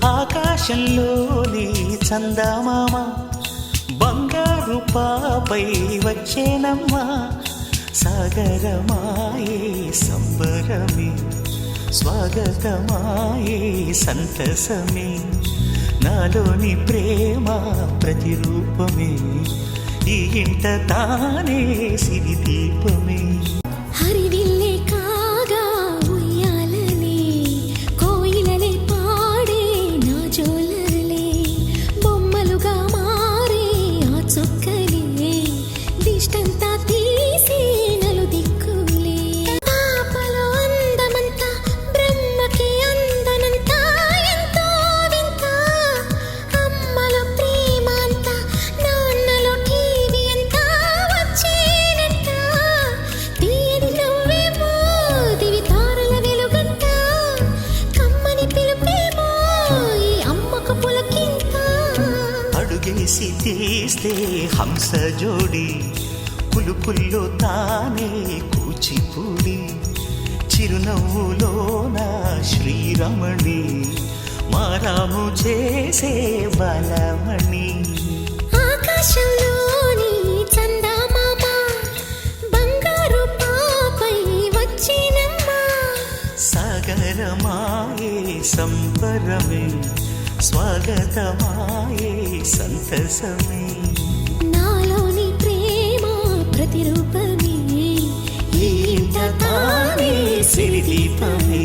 ఆకాశంలోని చందమామ బంగారు పాపై వచ్చేనమ్మా సాగరమాయే సంబరమే స్వాగతమాయే సంతసమే నాలోని ప్రేమ ప్రతిరూపమే ఈ ఇంట తానే సిరిదీపమే హరివిల్లే కాగా ఉయ్యాలలే కోయిలలే పాడే నా జోలలే బొమ్మలుగా మారే ఆ చొక్కలే దిష్టంతా తీసి నలు దిక్కులే పాపలో అందమంతా బ్రహ్మకి అందనంతా ఎంతో వింత అమ్మలో ప్రేమ అంతా నాన్నలో టీవీ అంతా వచ్చేనంట తీయని నవ్వేమో దివి తారల వెలుగంట కమ్మని పిలుపేమో ఈ అమ్మకు పులకింత అడుగేసి తీస్తే హంస జోడి పులుపుల్లో తానే కూచిపూడి చిరునవ్వులోన శ్రీరమణి మారాము చేసే బలమణి ఆకాశంలోని చందమామ బంగారు పాపై వచ్చినమ్మా సాగరమాయే సంబరమే స్వాగతమాయే సంతసమే నాలోని ప్రేమ ప్రతిరూపమే ఈ ఇంట తానే సిరిదీపమే